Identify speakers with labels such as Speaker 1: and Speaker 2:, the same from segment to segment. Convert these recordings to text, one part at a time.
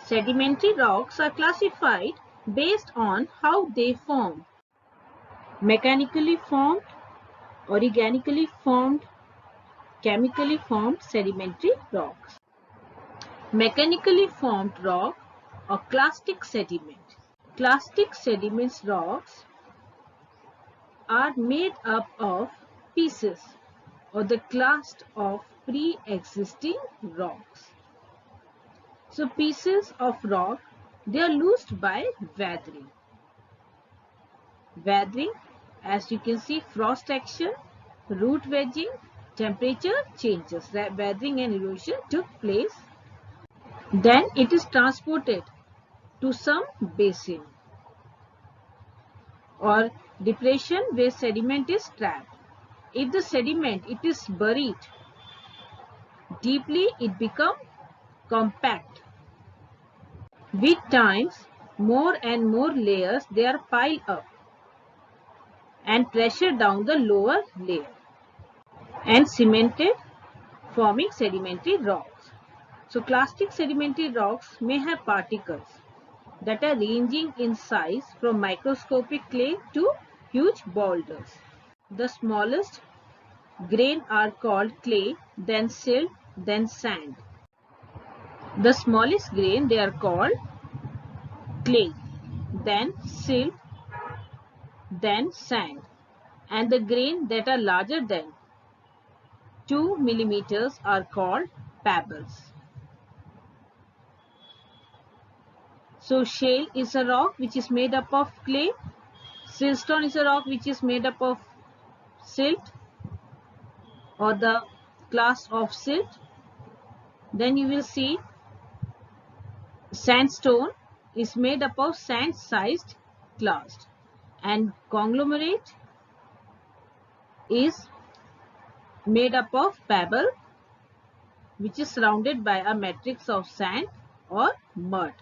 Speaker 1: Sedimentary rocks are classified based on how they form. Mechanically formed, organically formed, chemically formed sedimentary rocks. Mechanically formed rock or clastic sediment. Clastic sediments rocks are made up of pieces or the clast of pre-existing rocks. So pieces of rock, they are loosed by weathering. Weathering, as you can see, frost action, root wedging, temperature changes. Weathering and erosion took place. Then it is transported to some basin or depression where sediment is trapped. If the sediment it is buried deeply, it becomes compact. With times, more and more layers they are piled up and pressure down the lower layer and cemented, forming sedimentary rocks. So clastic sedimentary rocks may have particles that are ranging in size from microscopic clay to huge boulders. The smallest grain are called clay, then silt, then sand. The smallest grain they are called clay, then silt, then sand. And the grain that are larger than 2 millimeters are called pebbles. So shale is a rock which is made up of clay. Siltstone is a rock which is made up of silt or the class of silt. Then you will see sandstone is made up of sand-sized clast, and conglomerate is made up of pebble which is surrounded by a matrix of sand or mud.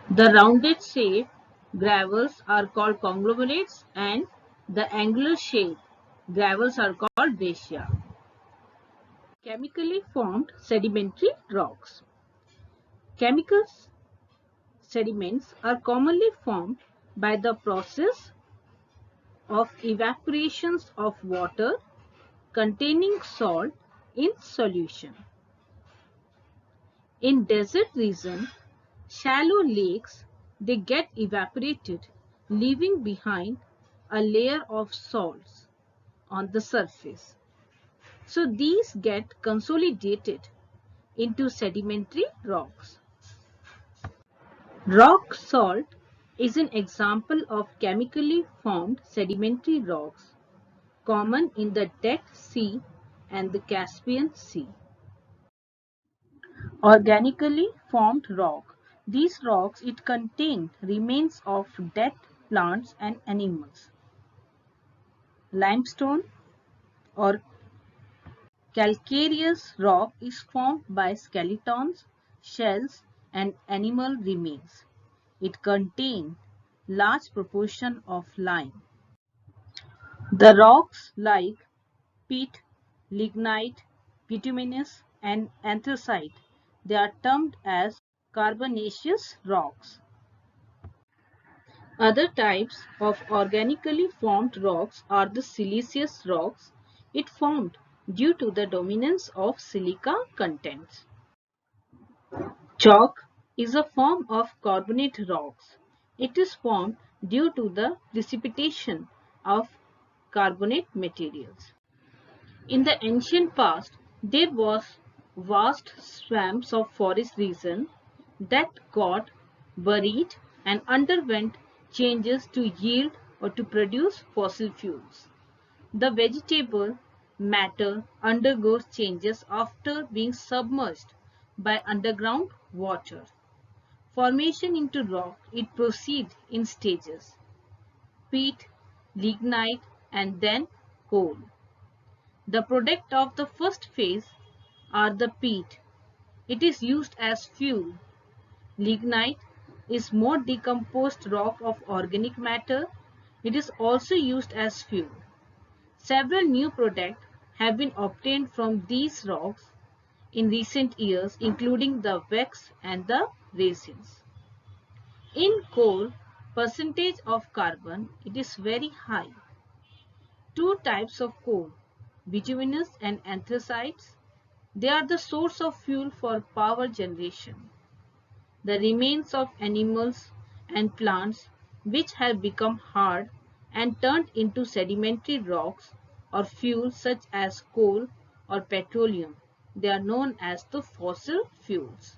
Speaker 1: The rounded shape gravels are called conglomerates and the angular shape gravels are called breccia. Chemically formed sedimentary rocks. Chemical sediments are commonly formed by the process of evaporations of water containing salt in solution. In desert region, shallow lakes, they get evaporated, leaving behind a layer of salts on the surface. So these get consolidated into sedimentary rocks. Rock salt is an example of chemically formed sedimentary rocks common in the Dead Sea and the Caspian Sea. Organically formed rock. These rocks it contain remains of dead plants and animals. Limestone or calcareous rock is formed by skeletons, shells and animal remains. It contains large proportion of lime. The rocks like peat, lignite, bituminous and anthracite, they are termed as carbonaceous rocks. Other types of organically formed rocks are the siliceous rocks. It formed due to the dominance of silica contents. Chalk is a form of carbonate rocks. It is formed due to the precipitation of carbonate materials. In the ancient past, there was vast swamps of forest region that got buried and underwent changes to yield or to produce fossil fuels. The vegetable matter undergoes changes after being submerged by underground water. Formation into rock, it proceeds in stages: peat, lignite and then coal. The product of the first phase are the peat. It is used as fuel. Lignite is more decomposed rock of organic matter. It is also used as fuel. Several new products have been obtained from these rocks in recent years, including the wax and the resins. In coal, percentage of carbon, it is very high. Two types of coal, bituminous and anthracites, they are the source of fuel for power generation. The remains of animals and plants which have become hard and turned into sedimentary rocks or fuels such as coal or petroleum, they are known as the fossil fuels.